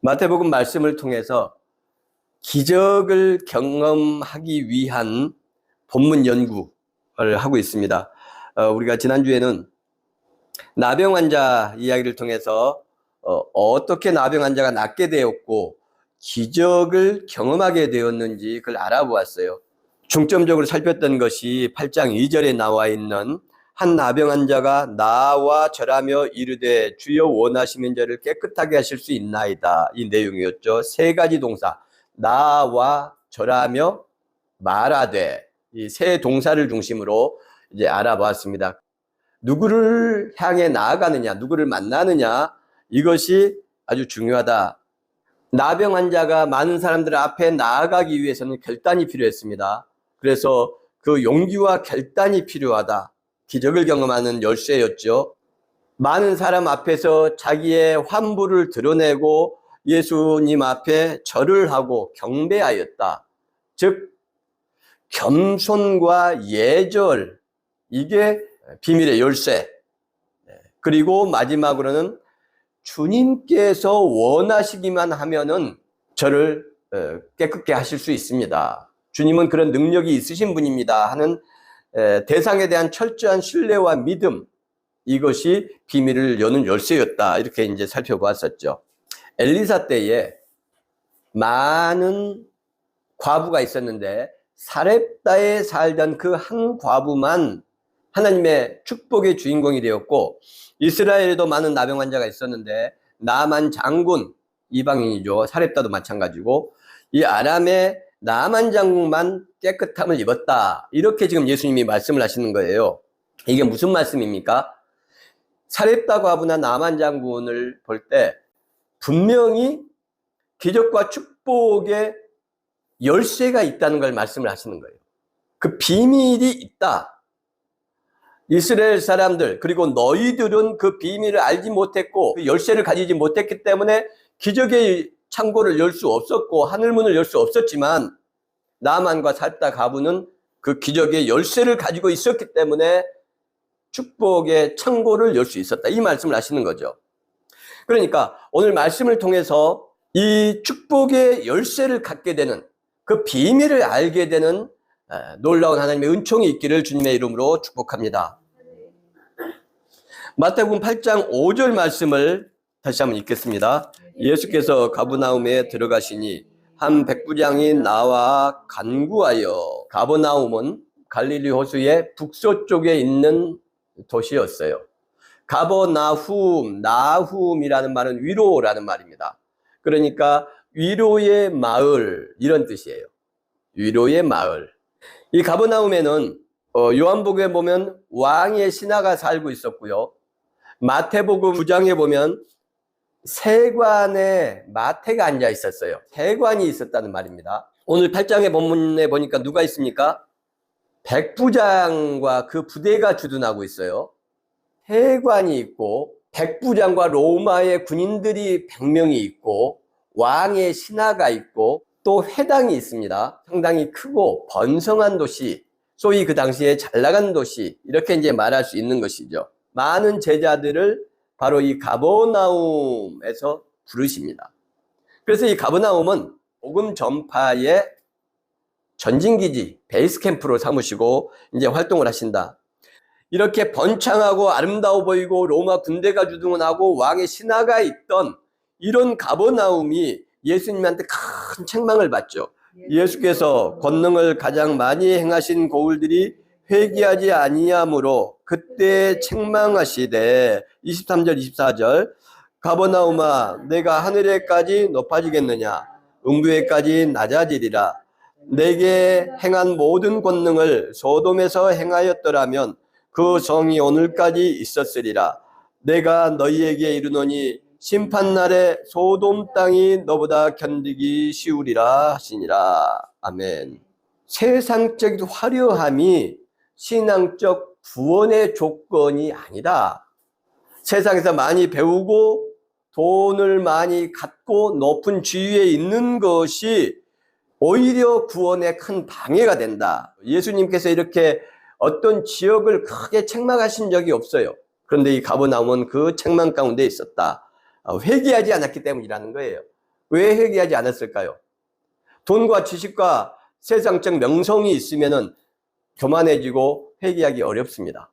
마태복음 말씀을 통해서 기적을 경험하기 위한 본문 연구를 하고 있습니다. 우리가 지난주에는 나병 환자 이야기를 통해서 어떻게 나병 환자가 낫게 되었고 기적을 경험하게 되었는지 그걸 알아보았어요. 중점적으로 살폈던 것이 8장 2절에 나와 있는 한 나병 환자가 나와 절하며 이르되 주여 원하시는 자를 깨끗하게 하실 수 있나이다, 이 내용이었죠. 세 가지 동사, 나와 절하며 말하되, 이 세 동사를 중심으로 이제 알아보았습니다. 누구를 향해 나아가느냐, 누구를 만나느냐, 이것이 아주 중요하다. 나병 환자가 많은 사람들 앞에 나아가기 위해서는 결단이 필요했습니다. 그래서 그 용기와 결단이 필요하다. 기적을 경험하는 열쇠였죠. 많은 사람 앞에서 자기의 환부를 드러내고 예수님 앞에 절을 하고 경배하였다. 즉 겸손과 예절, 이게 비밀의 열쇠. 그리고 마지막으로는 주님께서 원하시기만 하면은 저를 깨끗게 하실 수 있습니다. 주님은 그런 능력이 있으신 분입니다 하는 대상에 대한 철저한 신뢰와 믿음, 이것이 비밀을 여는 열쇠였다. 이렇게 이제 살펴보았었죠. 엘리사 때에 많은 과부가 있었는데 사렙다에 살던 그 한 과부만 하나님의 축복의 주인공이 되었고, 이스라엘에도 많은 나병 환자가 있었는데 나만 장군, 이방인이죠. 사렙다도 마찬가지고, 이 아람의 나만 장군만 깨끗함을 입었다. 이렇게 지금 예수님이 말씀을 하시는 거예요. 이게 무슨 말씀입니까? 사렙다 과부나 나만 장군을 볼 때 분명히 기적과 축복의 열쇠가 있다는 걸 말씀을 하시는 거예요. 그 비밀이 있다. 이스라엘 사람들, 그리고 너희들은 그 비밀을 알지 못했고 그 열쇠를 가지지 못했기 때문에 기적의 창고를 열 수 없었고 하늘문을 열 수 없었지만, 나만과 사렙다 과부는 그 기적의 열쇠를 가지고 있었기 때문에 축복의 창고를 열 수 있었다. 이 말씀을 하시는 거죠. 그러니까 오늘 말씀을 통해서 이 축복의 열쇠를 갖게 되는, 그 비밀을 알게 되는 놀라운 하나님의 은총이 있기를 주님의 이름으로 축복합니다. 마태복음 8장 5절 말씀을 다시 한번 읽겠습니다. 예수께서 가버나움에 들어가시니 한 백부장이 나와 간구하여, 가버나움은 갈릴리 호수의 북서쪽에 있는 도시였어요. 가버나훔, 나훔이라는 말은 위로라는 말입니다. 그러니까 위로의 마을, 이런 뜻이에요. 위로의 마을. 이 가버나움에는 요한복음에 보면 왕의 신하가 살고 있었고요. 마태복음 9장에 보면 세관에 마태가 앉아 있었어요. 세관이 있었다는 말입니다. 오늘 8장의 본문에 보니까 누가 있습니까? 백부장과 그 부대가 주둔하고 있어요. 세관이 있고 백부장과 로마의 군인들이 100명이 있고 왕의 신하가 있고 또 회당이 있습니다. 상당히 크고 번성한 도시, 소위 그 당시에 잘 나간 도시, 이렇게 이제 말할 수 있는 것이죠. 많은 제자들을 바로 이 가버나움에서 부르십니다. 그래서 이 가버나움은 복음 전파의 전진기지, 베이스 캠프로 삼으시고 이제 활동을 하신다. 이렇게 번창하고 아름다워 보이고 로마 군대가 주둔하고 왕의 신하가 있던 이런 가버나움이 예수님한테 큰 책망을 받죠. 예수께서 권능을 가장 많이 행하신 고을들이 회개하지 아니하므로 그때 책망하시되, 23절 24절, 가버나움아 내가 하늘에까지 높아지겠느냐, 음부에까지 낮아지리라. 내게 행한 모든 권능을 소돔에서 행하였더라면 그 성이 오늘까지 있었으리라. 내가 너희에게 이르노니 심판날에 소돔 땅이 너보다 견디기 쉬우리라 하시니라. 아멘. 세상적 화려함이 신앙적 구원의 조건이 아니다. 세상에서 많이 배우고 돈을 많이 갖고 높은 지위에 있는 것이 오히려 구원에 큰 방해가 된다. 예수님께서 이렇게 어떤 지역을 크게 책망하신 적이 없어요. 그런데 이 가버나움은 그 책망 가운데 있었다. 회개하지 않았기 때문이라는 거예요. 왜 회개하지 않았을까요? 돈과 지식과 세상적 명성이 있으면은 교만해지고 회개하기 어렵습니다.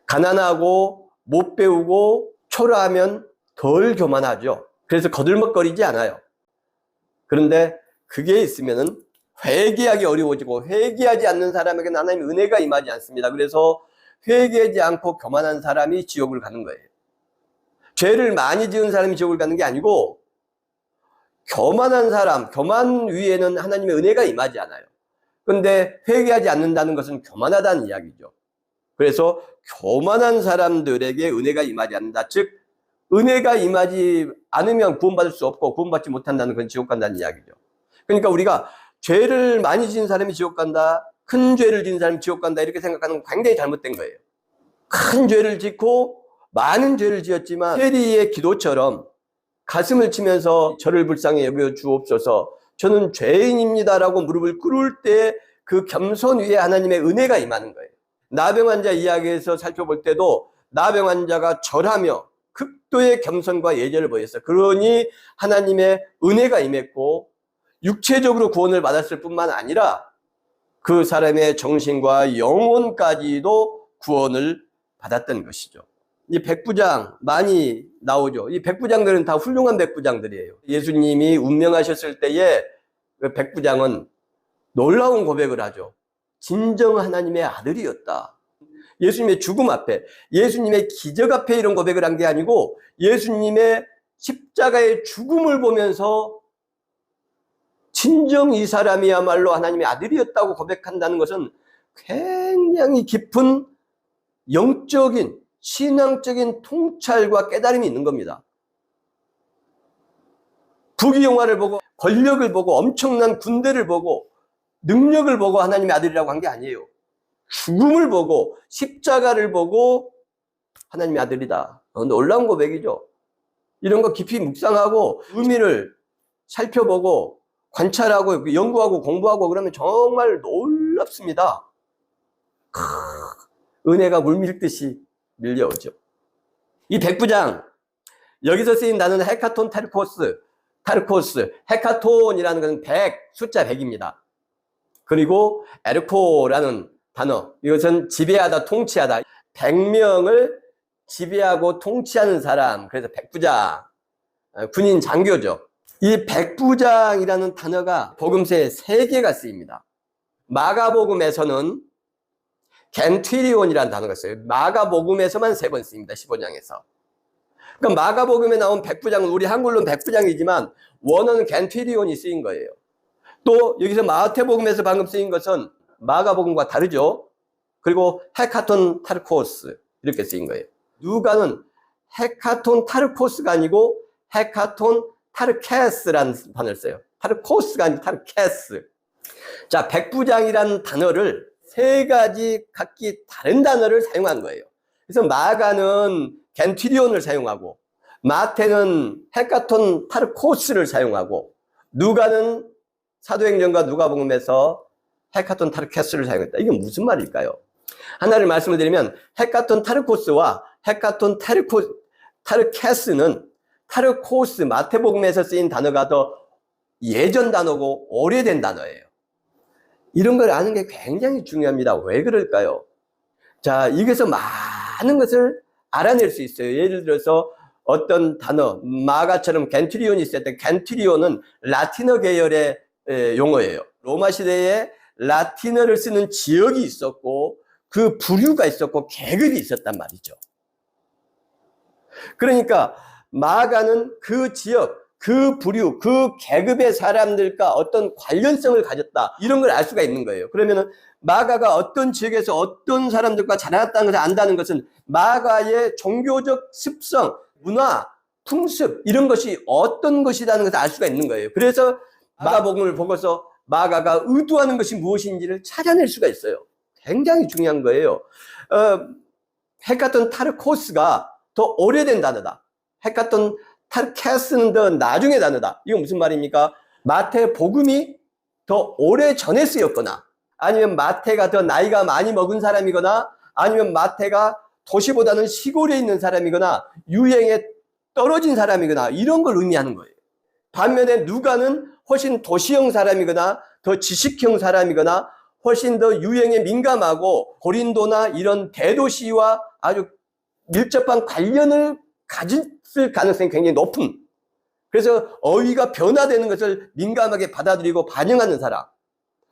가난하고 못 배우고 초라하면 덜 교만하죠. 그래서 거들먹거리지 않아요. 그런데 그게 있으면은 회개하기 어려워지고, 회개하지 않는 사람에게는 하나님의 은혜가 임하지 않습니다. 그래서 회개하지 않고 교만한 사람이 지옥을 가는 거예요. 죄를 많이 지은 사람이 지옥을 가는 게 아니고, 교만한 사람, 교만 위에는 하나님의 은혜가 임하지 않아요. 그런데 회개하지 않는다는 것은 교만하다는 이야기죠. 그래서 교만한 사람들에게 은혜가 임하지 않는다. 즉, 은혜가 임하지 않으면 구원받을 수 없고, 구원받지 못한다는 건 지옥 간다는 이야기죠. 그러니까 우리가 죄를 많이 지은 사람이 지옥 간다, 큰 죄를 지은 사람이 지옥 간다, 이렇게 생각하는 건 굉장히 잘못된 거예요. 큰 죄를 짓고 많은 죄를 지었지만 페리의 기도처럼 가슴을 치면서 저를 불쌍히 여겨 주옵소서, 저는 죄인입니다라고 무릎을 꿇을 때 그 겸손 위에 하나님의 은혜가 임하는 거예요. 나병 환자 이야기에서 살펴볼 때도 나병 환자가 절하며 극도의 겸손과 예절을 보였어요. 그러니 하나님의 은혜가 임했고, 육체적으로 구원을 받았을 뿐만 아니라 그 사람의 정신과 영혼까지도 구원을 받았던 것이죠. 이 백부장 많이 나오죠. 이 백부장들은 다 훌륭한 백부장들이에요. 예수님이 운명하셨을 때에 그 백부장은 놀라운 고백을 하죠. 진정 하나님의 아들이었다. 예수님의 죽음 앞에, 예수님의 기적 앞에 이런 고백을 한 게 아니고, 예수님의 십자가의 죽음을 보면서 진정 이 사람이야말로 하나님의 아들이었다고 고백한다는 것은 굉장히 깊은 영적인, 신앙적인 통찰과 깨달음이 있는 겁니다. 부귀영화를 보고, 권력을 보고, 엄청난 군대를 보고, 능력을 보고 하나님의 아들이라고 한 게 아니에요. 죽음을 보고, 십자가를 보고 하나님의 아들이다. 놀라운 고백이죠. 이런 거 깊이 묵상하고 의미를 살펴보고 관찰하고 연구하고 공부하고 그러면 정말 놀랍습니다. 은혜가 물밀듯이 밀려오죠. 이 백부장, 여기서 쓰인 단어는 헤카톤 타르코스. 헤카톤이라는 것은 100, 숫자 100입니다. 그리고 에르코라는 단어, 이것은 지배하다, 통치하다. 100명을 지배하고 통치하는 사람, 그래서 백부장, 군인 장교죠. 이 백부장이라는 단어가 복음서에 3개가 쓰입니다. 마가복음에서는 겐튀리온이라는 단어가 써요. 마가복음에서만 3번 쓰입니다. 15장에서. 그러니까 마가복음에 나온 백부장은 우리 한글로는 백부장이지만 원어는 겐튀리온이 쓰인 거예요. 또 여기서 마태복음에서 방금 쓰인 것은 마가복음과 다르죠. 그리고 헤카톤 타르코스 이렇게 쓰인 거예요. 누가는 헤카톤 타르코스가 아니고 헤카톤 타르케스라는 단어를 써요. 타르코스가 아니고 타르케스. 자, 백부장이라는 단어를 3가지 각기 다른 단어를 사용한 거예요. 그래서 마가는 겐튀리온을 사용하고, 마태는 헤카톤 타르코스를 사용하고, 누가는 사도행전과 누가복음에서 헤카톤 타르케스를 사용했다. 이게 무슨 말일까요? 하나를 말씀을 드리면, 헤카톤 타르코스와 헤카톤 타르케스는 타르코스, 마태복음에서 쓰인 단어가 더 예전 단어고 오래된 단어예요. 이런 걸 아는 게 굉장히 중요합니다. 왜 그럴까요? 자, 여기서 많은 것을 알아낼 수 있어요. 예를 들어서 어떤 단어, 마가처럼 겐튀리온이 있을 때, 겐튀리온은 라틴어 계열의 용어예요. 로마 시대에 라틴어를 쓰는 지역이 있었고, 그 부류가 있었고, 계급이 있었단 말이죠. 그러니까 마가는 그 지역, 그 부류, 그 계급의 사람들과 어떤 관련성을 가졌다, 이런 걸 알 수가 있는 거예요. 그러면은 마가가 어떤 지역에서 어떤 사람들과 자라났다는 것을 안다는 것은 마가의 종교적 습성, 문화, 풍습, 이런 것이 어떤 것이라는 것을 알 수가 있는 거예요. 그래서 마가복음을 보고서 마가가 의도하는 것이 무엇인지를 찾아낼 수가 있어요. 굉장히 중요한 거예요. 헤카톤 타르코스가 더 오래된 단어다. 헤카톤 타르케스는 더 나중의 단어다. 이건 무슨 말입니까? 마태복음이 더 오래 전에 쓰였거나, 아니면 마태가 더 나이가 많이 먹은 사람이거나, 아니면 마태가 도시보다는 시골에 있는 사람이거나 유행에 떨어진 사람이거나, 이런 걸 의미하는 거예요. 반면에 누가는 훨씬 도시형 사람이거나 더 지식형 사람이거나 훨씬 더 유행에 민감하고 고린도나 이런 대도시와 아주 밀접한 관련을 가졌을 가능성이 굉장히 높은, 그래서 어휘가 변화되는 것을 민감하게 받아들이고 반영하는 사람.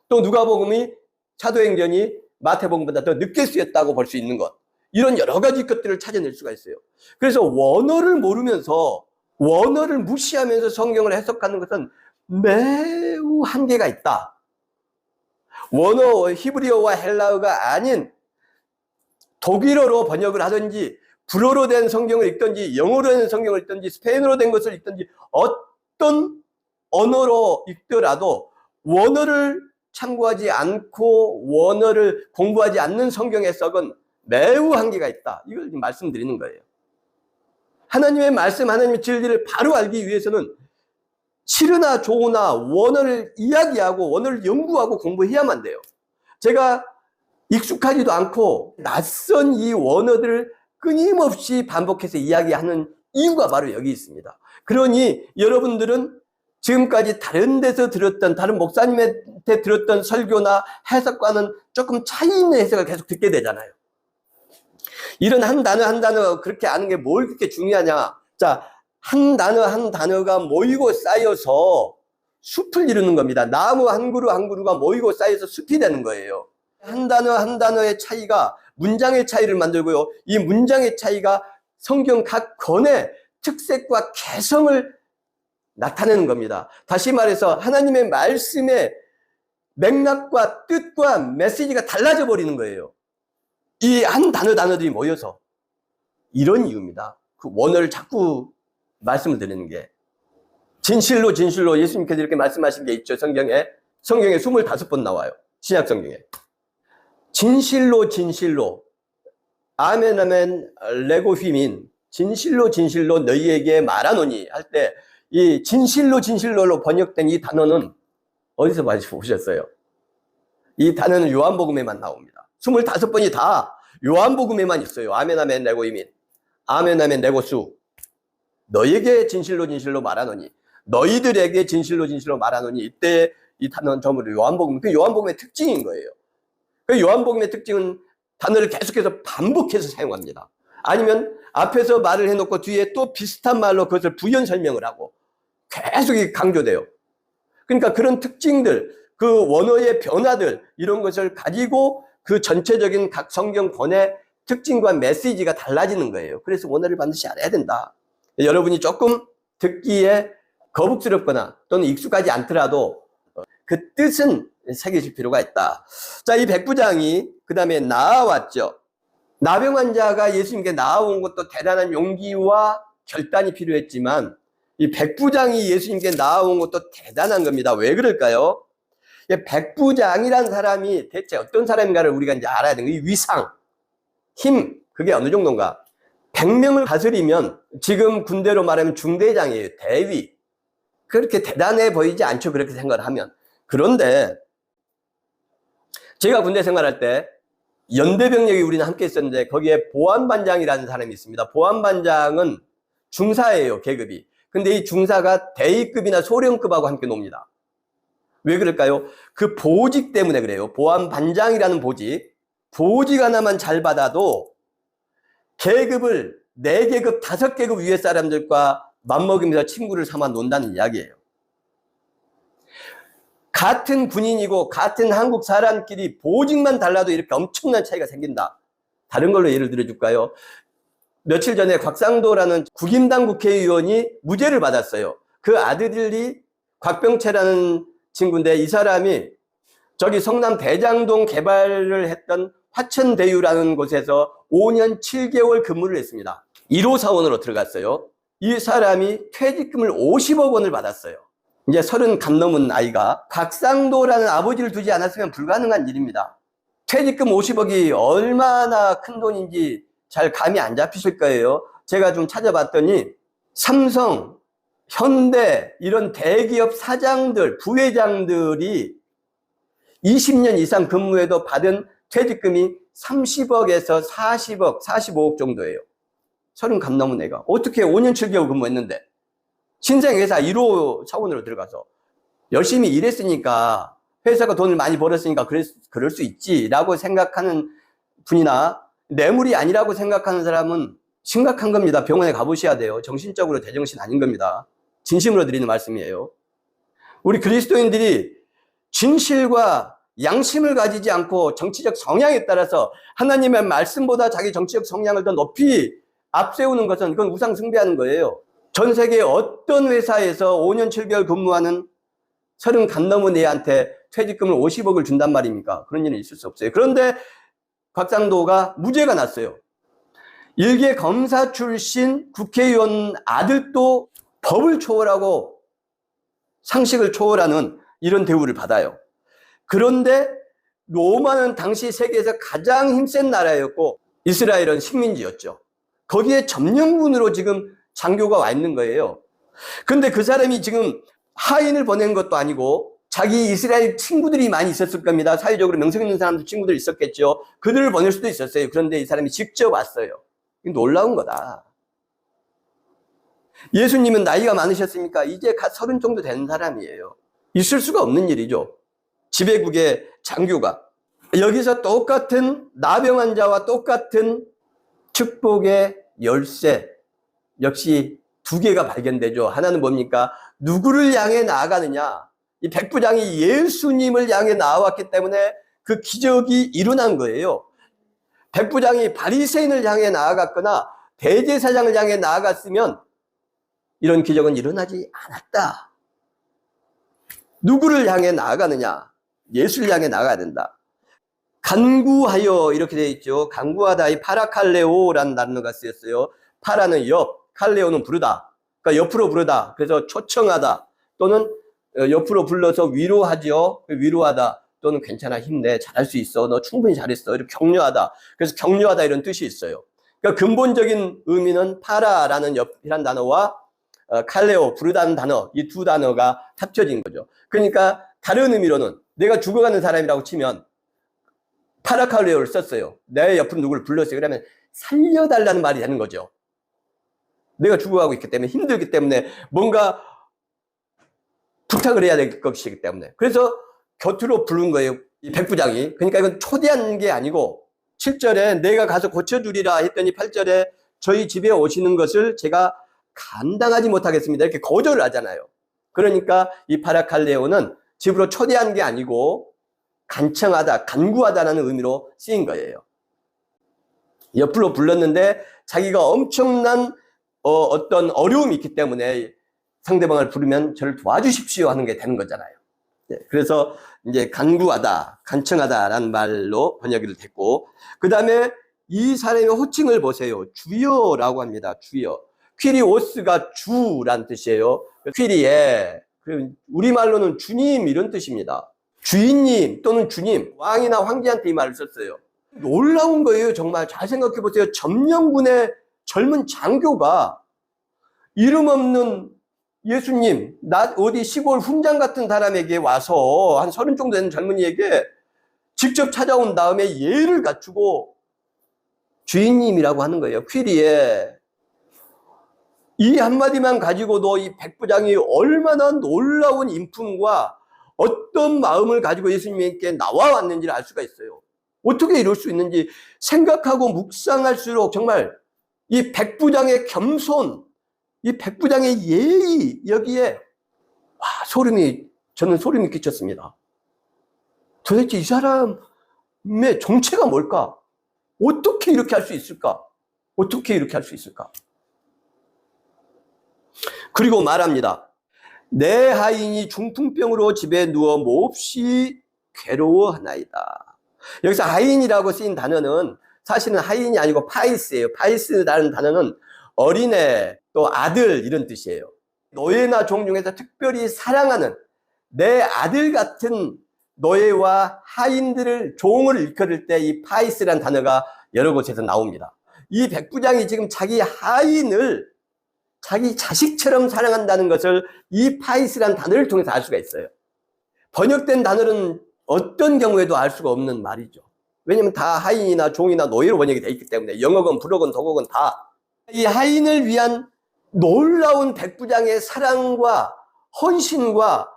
또 누가복음이 사도행전이 마태복음보다 더 늦게 쓰였다고 볼 수 있는 것, 이런 여러 가지 것들을 찾아낼 수가 있어요. 그래서 원어를 모르면서, 원어를 무시하면서 성경을 해석하는 것은 매우 한계가 있다. 원어, 히브리어와 헬라어가 아닌 독일어로 번역을 하든지 불어로 된 성경을 읽든지 영어로 된 성경을 읽든지 스페인어로 된 것을 읽든지 어떤 언어로 읽더라도 원어를 참고하지 않고 원어를 공부하지 않는 성경 해석은 매우 한계가 있다. 이걸 말씀드리는 거예요. 하나님의 말씀, 하나님의 진리를 바로 알기 위해서는 싫으나 좋으나 원어를 이야기하고 원어를 연구하고 공부해야만 돼요. 제가 익숙하지도 않고 낯선 이 원어들을 끊임없이 반복해서 이야기하는 이유가 바로 여기 있습니다. 그러니 여러분들은 지금까지 다른 데서 들었던, 다른 목사님한테 들었던 설교나 해석과는 조금 차이 있는 해석을 계속 듣게 되잖아요. 이런 한 단어 한 단어 그렇게 아는 게 뭘 그렇게 중요하냐. 자, 한 단어 한 단어가 모이고 쌓여서 숲을 이루는 겁니다. 나무 한 그루 한 그루가 모이고 쌓여서 숲이 되는 거예요. 한 단어 한 단어의 차이가 문장의 차이를 만들고요. 이 문장의 차이가 성경 각 권의 특색과 개성을 나타내는 겁니다. 다시 말해서 하나님의 말씀의 맥락과 뜻과 메시지가 달라져 버리는 거예요. 이 한 단어들이 모여서. 이런 이유입니다. 그 원어를 자꾸 말씀을 드리는 게. 진실로 진실로 예수님께서 이렇게 말씀하신 게 있죠. 성경에 25번 나와요. 신약 성경에. 진실로 진실로 아멘 아멘 레고휘민 진실로 진실로 너희에게 말하노니 할 때 이 진실로 진실로로 번역된 이 단어는 어디서 보셨어요? 이 단어는 요한복음에만 나옵니다. 25번이 다 요한복음에만 있어요. 아멘 아멘 레고휘민 아멘 아멘 레고수 너희에게 진실로 진실로 말하노니 너희들에게 진실로 진실로 말하노니 이때 이 단어는 전부 요한복음, 그 요한복음의 특징인 거예요. 그 요한복음의 특징은 단어를 계속해서 반복해서 사용합니다. 아니면 앞에서 말을 해놓고 뒤에 또 비슷한 말로 그것을 부연 설명을 하고 계속 강조돼요. 그러니까 그런 특징들, 그 원어의 변화들 이런 것을 가지고 그 전체적인 각 성경권의 특징과 메시지가 달라지는 거예요. 그래서 원어를 반드시 알아야 된다. 여러분이 조금 듣기에 거북스럽거나 또는 익숙하지 않더라도 그 뜻은 새기실 필요가 있다. 자, 이 백부장이 그 다음에 나아왔죠. 나병 환자가 예수님께 나아온 것도 대단한 용기와 결단이 필요했지만 이 백부장이 예수님께 나아온 것도 대단한 겁니다. 왜 그럴까요? 백부장이란 사람이 대체 어떤 사람인가를 우리가 이제 알아야 되는 거예요. 이 위상, 힘, 그게 어느 정도인가? 100명을 다스리면 지금 군대로 말하면 중대장이에요. 대위. 그렇게 대단해 보이지 않죠. 그렇게 생각을 하면. 그런데 제가 군대 생활할 때 연대병력이 우리는 함께 있었는데 거기에 보안반장이라는 사람이 있습니다. 보안반장은 중사예요. 계급이. 근데 이 중사가 대위급이나 소령급하고 함께 놉니다. 왜 그럴까요? 그 보직 때문에 그래요. 보안반장이라는 보직. 보직 하나만 잘 받아도 계급을 4계급, 5계급 위의 사람들과 맞먹으면서 친구를 삼아 논다는 이야기예요. 같은 군인이고 같은 한국 사람끼리 보직만 달라도 이렇게 엄청난 차이가 생긴다. 다른 걸로 예를 들어줄까요? 며칠 전에 곽상도라는 국임당 국회의원이 무죄를 받았어요. 그 아들이 곽병채라는 친구인데 이 사람이 저기 성남 대장동 개발을 했던 화천대유라는 곳에서 5년 7개월 근무를 했습니다. 1호 사원으로 들어갔어요. 이 사람이 퇴직금을 50억 원을 받았어요. 이제 30 간 넘은 나이가. 곽상도라는 아버지를 두지 않았으면 불가능한 일입니다. 퇴직금 50억이 얼마나 큰 돈인지 잘 감이 안 잡히실 거예요. 제가 좀 찾아봤더니 삼성, 현대 이런 대기업 사장들, 부회장들이 20년 이상 근무해도 받은 퇴직금이 30억에서 40억, 45억 정도예요. 30 간 넘은 애가. 어떻게 5년 7개월 근무했는데. 신생회사 1호 차원으로 들어가서 열심히 일했으니까 회사가 돈을 많이 벌었으니까 그럴 수 있지라고 생각하는 분이나 뇌물이 아니라고 생각하는 사람은 심각한 겁니다. 병원에 가보셔야 돼요. 정신적으로 제정신 아닌 겁니다. 진심으로 드리는 말씀이에요. 우리 그리스도인들이 진실과 양심을 가지지 않고 정치적 성향에 따라서 하나님의 말씀보다 자기 정치적 성향을 더 높이 앞세우는 것은 그건 우상 숭배하는 거예요. 전 세계 어떤 회사에서 5년 7개월 근무하는 30 간 넘은 애한테 퇴직금을 50억을 준단 말입니까? 그런 일은 있을 수 없어요. 그런데 곽상도가 무죄가 났어요. 일개 검사 출신 국회의원 아들도 법을 초월하고 상식을 초월하는 이런 대우를 받아요. 그런데 로마는 당시 세계에서 가장 힘센 나라였고 이스라엘은 식민지였죠. 거기에 점령군으로 지금 장교가 와 있는 거예요. 근데 그 사람이 지금 하인을 보낸 것도 아니고 자기 이스라엘 친구들이 많이 있었을 겁니다. 사회적으로 명성 있는 사람들 친구들이 있었겠죠. 그들을 보낼 수도 있었어요. 그런데 이 사람이 직접 왔어요. 놀라운 거다. 예수님은 나이가 많으셨으니까 이제 갓 30 정도 되는 사람이에요. 있을 수가 없는 일이죠. 지배국의 장교가. 여기서 똑같은 나병 환자와 똑같은 축복의 열쇠 역시 두 개가 발견되죠. 하나는 뭡니까? 누구를 향해 나아가느냐. 이 백부장이 예수님을 향해 나아왔기 때문에 그 기적이 일어난 거예요. 백부장이 바리새인을 향해 나아갔거나 대제사장을 향해 나아갔으면 이런 기적은 일어나지 않았다. 누구를 향해 나아가느냐? 예수를 향해 나아가야 된다. 간구하여 이렇게 되어 있죠. 간구하다. 이 파라칼레오라는 단어가 쓰였어요. 파라는 옆, 칼레오는 부르다. 그러니까 옆으로 부르다. 그래서 초청하다. 또는 옆으로 불러서 위로하죠. 위로하다. 또는 괜찮아, 힘내, 잘할 수 있어, 너 충분히 잘했어, 이렇게 격려하다. 그래서 격려하다 이런 뜻이 있어요. 그러니까 근본적인 의미는 파라라는 옆이란 단어와 칼레오, 부르다는 단어, 이 두 단어가 합쳐진 거죠. 그러니까 다른 의미로는 내가 죽어가는 사람이라고 치면 파라칼레오를 썼어요. 내 옆으로 누구를 불렀어요. 그러면 살려달라는 말이 되는 거죠. 내가 죽어가고 있기 때문에, 힘들기 때문에 뭔가 부탁을 해야 될 것이기 때문에. 그래서 곁으로 부른 거예요, 이 백부장이. 그러니까 이건 초대한 게 아니고 7절에 내가 가서 고쳐주리라 했더니 8절에 저희 집에 오시는 것을 제가 감당하지 못하겠습니다, 이렇게 거절을 하잖아요. 그러니까 이 파라칼레오는 집으로 초대한 게 아니고 간청하다, 간구하다라는 의미로 쓰인 거예요. 옆으로 불렀는데 자기가 엄청난 어떤 어려움이 있기 때문에 상대방을 부르면 저를 도와주십시오 하는 게 되는 거잖아요. 그래서 이제 간구하다, 간청하다라는 말로 번역이 됐고, 그 다음에 이 사람의 호칭을 보세요. 주여라고 합니다. 주여. 퀴리오스가 주란 뜻이에요. 퀴리에, 우리말로는 주님 이런 뜻입니다. 주인님 또는 주님, 왕이나 황제한테 이 말을 썼어요. 놀라운 거예요. 정말 잘 생각해 보세요. 점령군의 젊은 장교가 이름 없는 예수님, 나 어디 시골 훈장 같은 사람에게 와서 한 30 정도 되는 젊은이에게 직접 찾아온 다음에 예를 갖추고 주인님이라고 하는 거예요. 퀴리에. 이 한마디만 가지고도 이 백부장이 얼마나 놀라운 인품과 어떤 마음을 가지고 예수님께 나와왔는지를 알 수가 있어요. 어떻게 이럴 수 있는지 생각하고 묵상할수록 정말 이 백부장의 겸손, 이 백부장의 예의, 여기에 저는 소름이 끼쳤습니다. 도대체 이 사람의 정체가 뭘까? 어떻게 이렇게 할 수 있을까? 어떻게 이렇게 할 수 있을까? 그리고 말합니다. 내 하인이 중풍병으로 집에 누워 몹시 괴로워하나이다. 여기서 하인이라고 쓰인 단어는 사실은 하인이 아니고 파이스예요. 파이스라는 단어는 어린애, 또 아들 이런 뜻이에요. 노예나 종 중에서 특별히 사랑하는 내 아들 같은 노예와 하인들을, 종을 일컬을 때 이 파이스라는 단어가 여러 곳에서 나옵니다. 이 백부장이 지금 자기 하인을 자기 자식처럼 사랑한다는 것을 이 파이스라는 단어를 통해서 알 수가 있어요. 번역된 단어는 어떤 경우에도 알 수가 없는 말이죠. 왜냐하면 다 하인이나 종이나 노예로 번역이 되어 있기 때문에 영어건 불어건 독어건 다 이 하인을 위한 놀라운 백부장의 사랑과 헌신과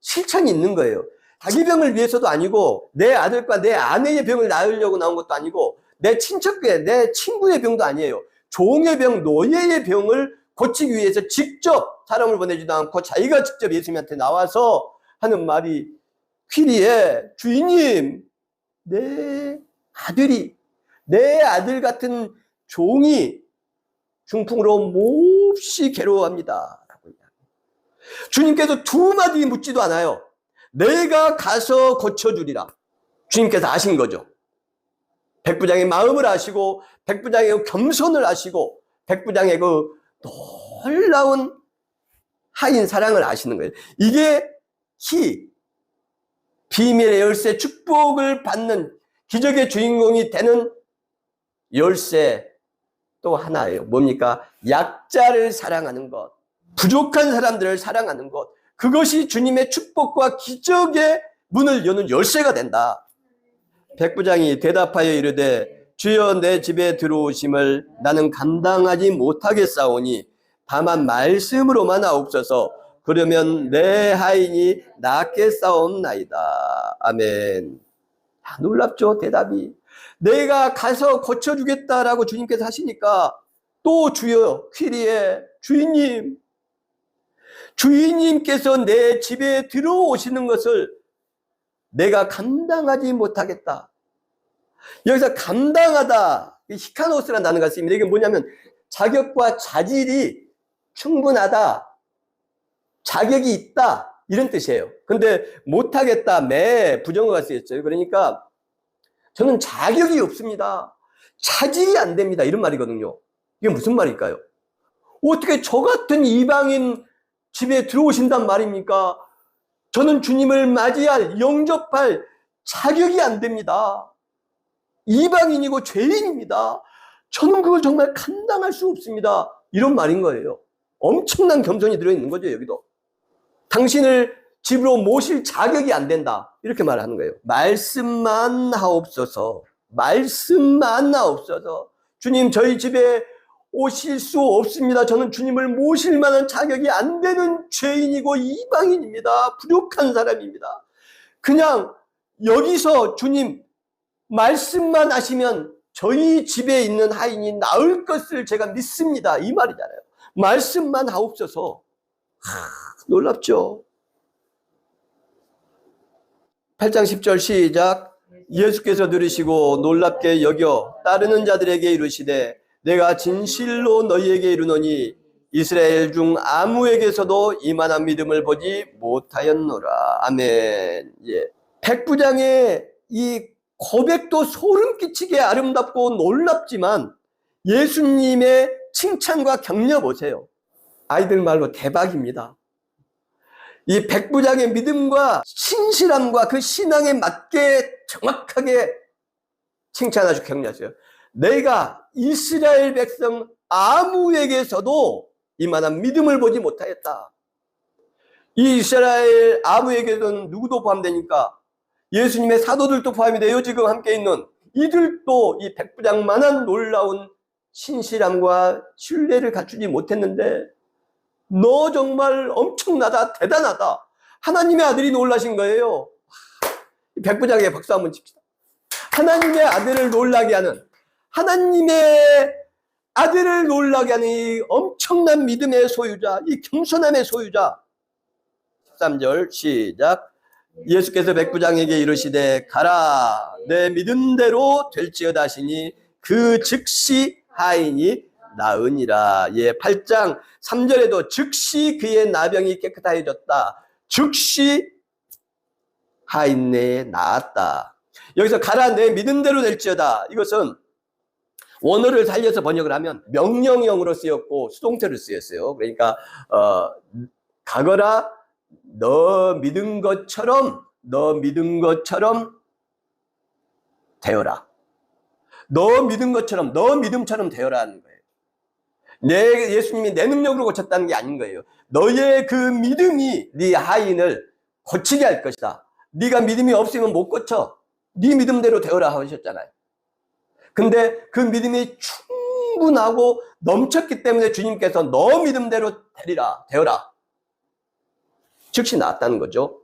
실천이 있는 거예요. 자기 병을 위해서도 아니고, 내 아들과 내 아내의 병을 나으려고 나온 것도 아니고, 내 친척의, 내 친구의 병도 아니에요. 종의 병, 노예의 병을 고치기 위해서 직접 사람을 보내지도 않고 자기가 직접 예수님한테 나와서 하는 말이, 퀴리에, 주인님, 내 아들이, 내 아들 같은 종이 중풍으로 몹시 괴로워합니다. 주님께서 두 마디 묻지도 않아요. 내가 가서 고쳐주리라. 주님께서 아신 거죠. 백부장의 마음을 아시고, 백부장의 겸손을 아시고, 백부장의 그 놀라운 하인 사랑을 아시는 거예요. 이게 비밀의 열쇠, 축복을 받는 기적의 주인공이 되는 열쇠 또 하나예요. 뭡니까? 약자를 사랑하는 것, 부족한 사람들을 사랑하는 것, 그것이 주님의 축복과 기적의 문을 여는 열쇠가 된다. 백부장이 대답하여 이르되, 주여 내 집에 들어오심을 나는 감당하지 못하겠사오니 다만 말씀으로만 하옵소서. 그러면 내 하인이 낫겠사옵나이다. 아멘. 놀랍죠, 대답이. 내가 가서 고쳐주겠다라고 주님께서 하시니까 또 주여, 퀴리에, 주인님께서 내 집에 들어오시는 것을 내가 감당하지 못하겠다. 여기서 감당하다, 히카노스라는 단어가 쓰입니다. 이게 뭐냐면 자격과 자질이 충분하다, 자격이 있다, 이런 뜻이에요. 근데 못하겠다, 부정어가 쓰였어요. 그러니까 저는 자격이 없습니다, 자질이 안 됩니다, 이런 말이거든요. 이게 무슨 말일까요? 어떻게 저 같은 이방인 집에 들어오신단 말입니까? 저는 주님을 맞이할, 영접할 자격이 안 됩니다. 이방인이고 죄인입니다. 저는 그걸 정말 감당할 수 없습니다. 이런 말인 거예요. 엄청난 겸손이 들어있는 거죠, 여기도. 당신을 집으로 모실 자격이 안 된다, 이렇게 말하는 거예요. 말씀만 하옵소서. 말씀만 하옵소서. 주님, 저희 집에 오실 수 없습니다. 저는 주님을 모실 만한 자격이 안 되는 죄인이고 이방인입니다. 부족한 사람입니다. 그냥 여기서 주님 말씀만 하시면 저희 집에 있는 하인이 나을 것을 제가 믿습니다, 이 말이잖아요. 말씀만 하옵소서. 놀랍죠? 8장 10절 시작. 예수께서 들으시고 놀랍게 여겨 따르는 자들에게 이르시되, 내가 진실로 너희에게 이르노니 이스라엘 중 아무에게서도 이만한 믿음을 보지 못하였노라. 아멘. 예. 백부장의 이 고백도 소름 끼치게 아름답고 놀랍지만 예수님의 칭찬과 격려 보세요. 아이들 말로 대박입니다. 이 백부장의 믿음과 신실함과 그 신앙에 맞게 정확하게 칭찬하시고 격려하세요. 내가 이스라엘 백성 아무에게서도 이만한 믿음을 보지 못하였다. 이 이스라엘 아무에게서는 누구도 포함되니까 예수님의 사도들도 포함이 돼요. 지금 함께 있는 이들도 이 백부장만한 놀라운 신실함과 신뢰를 갖추지 못했는데, 너 정말 엄청나다, 대단하다, 하나님의 아들이 놀라신 거예요. 백부장에게 박수 한번 칩시다. 하나님의 아들을 놀라게 하는, 하나님의 아들을 놀라게 하는 이 엄청난 믿음의 소유자, 이 겸손함의 소유자. 13절 시작. 예수께서 백부장에게 이르시되, 가라, 내 믿은 대로 될지어다 하시니 그 즉시 하인이 나으니라. 예, 8장 3절에도 즉시 그의 나병이 깨끗하여졌다, 즉시 하인 내에 나았다. 여기서 가라, 내 믿은 대로 될지어다, 이것은 원어를 살려서 번역을 하면 명령형으로 쓰였고 수동태로 쓰였어요. 그러니까 가거라, 너 믿은 것처럼 되어라. 너 믿은 것처럼, 너 믿음처럼 되어라 하는 거예요. 예수님이 내 능력으로 고쳤다는 게 아닌 거예요. 너의 그 믿음이 네 하인을 고치게 할 것이다. 네가 믿음이 없으면 못 고쳐. 네 믿음대로 되어라 하셨잖아요. 근데 그 믿음이 충분하고 넘쳤기 때문에 주님께서 너 믿음대로 되어라. 즉시 나았다는 거죠.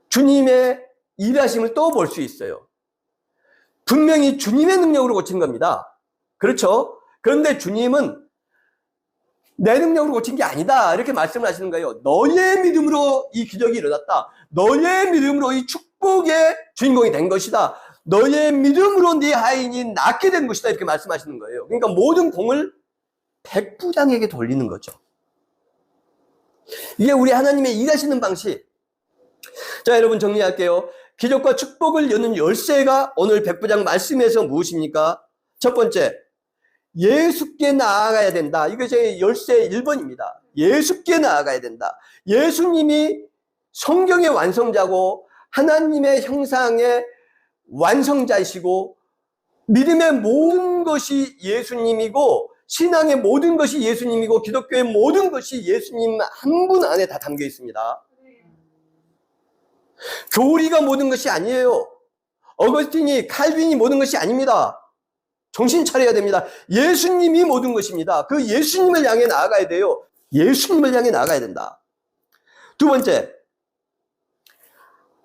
주님의 일하심을 또 볼 수 있어요. 분명히 주님의 능력으로 고친 겁니다. 그렇죠? 그런데 주님은 내 능력으로 고친 게 아니다, 이렇게 말씀을 하시는 거예요. 너의 믿음으로 이 기적이 일어났다. 너의 믿음으로 이 축복의 주인공이 된 것이다. 너의 믿음으로 네 하인이 낫게 된 것이다, 이렇게 말씀하시는 거예요. 그러니까 모든 공을 백부장에게 돌리는 거죠. 이게 우리 하나님의 일하시는 방식. 자, 여러분 정리할게요. 기적과 축복을 여는 열쇠가 오늘 백부장 말씀에서 무엇입니까? 첫 번째, 예수께 나아가야 된다. 이게 제 열쇠 1번입니다. 예수께 나아가야 된다. 예수님이 성경의 완성자고 하나님의 형상의 완성자이시고 믿음의 모든 것이 예수님이고 신앙의 모든 것이 예수님이고 기독교의 모든 것이 예수님 한 분 안에 다 담겨 있습니다. 교리가 모든 것이 아니에요. 어거스틴이, 칼빈이 모든 것이 아닙니다. 정신 차려야 됩니다. 예수님이 모든 것입니다. 그 예수님을 향해 나아가야 돼요. 예수님을 향해 나아가야 된다. 두 번째,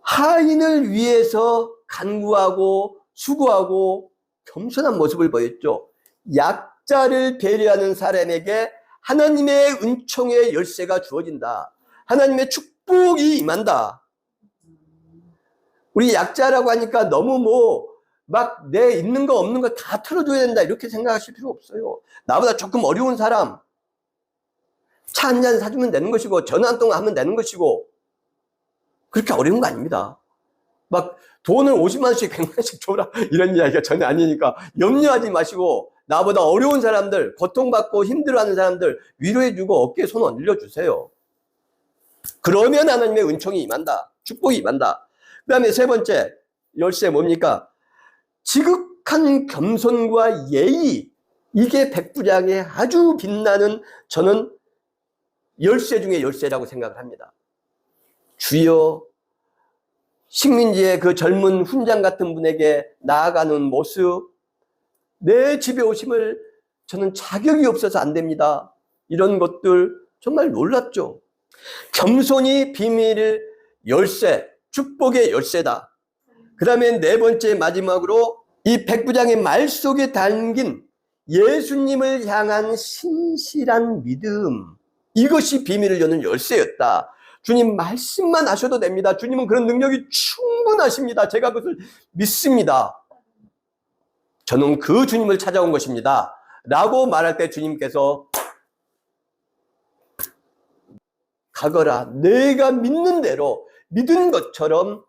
하인을 위해서 간구하고 수고하고 겸손한 모습을 보였죠. 약자를 배려하는 사람에게 하나님의 은총의 열쇠가 주어진다. 하나님의 축복이 임한다. 우리 약자라고 하니까 너무 막 내 있는 거 없는 거 다 털어줘야 된다, 이렇게 생각하실 필요 없어요. 나보다 조금 어려운 사람 차 한 잔 사주면 되는 것이고 전화 한 통 하면 되는 것이고 그렇게 어려운 거 아닙니다. 막 돈을 50만 원씩 100만 원씩 줘라, 이런 이야기가 전혀 아니니까 염려하지 마시고 나보다 어려운 사람들, 고통받고 힘들어하는 사람들 위로해주고 어깨에 손 얹어주세요. 그러면 하나님의 은총이 임한다. 축복이 임한다. 그 다음에 세 번째 열쇠 뭡니까? 지극한 겸손과 예의. 이게 백부장의 아주 빛나는, 저는 열쇠 중에 열쇠라고 생각을 합니다. 주여, 식민지의 그 젊은 훈장 같은 분에게 나아가는 모습, 내 집에 오심을 저는 자격이 없어서 안 됩니다. 이런 것들 정말 놀랍죠. 겸손이 비밀의 열쇠, 축복의 열쇠다. 그 다음에 네 번째, 마지막으로 이 백부장의 말 속에 담긴 예수님을 향한 신실한 믿음, 이것이 비밀을 여는 열쇠였다. 주님 말씀만 하셔도 됩니다. 주님은 그런 능력이 충분하십니다. 제가 그것을 믿습니다. 저는 그 주님을 찾아온 것입니다 라고 말할 때 주님께서 가거라, 내가 믿는 대로 믿은 것처럼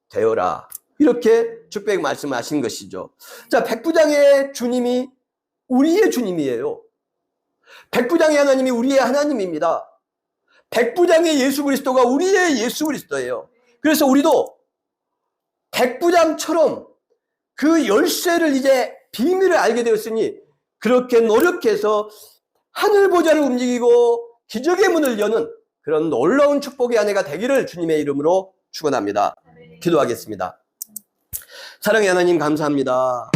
되어라, 이렇게 축복 말씀을 하신 것이죠. 자, 백부장의 주님이 우리의 주님이에요. 백부장의 하나님이 우리의 하나님입니다. 백부장의 예수 그리스도가 우리의 예수 그리스도예요. 그래서 우리도 백부장처럼 그 열쇠를, 이제 비밀을 알게 되었으니 그렇게 노력해서 하늘 보좌를 움직이고 기적의 문을 여는 그런 놀라운 축복의 아내가 되기를 주님의 이름으로 축원합니다. 기도하겠습니다. 사랑의 하나님, 감사합니다.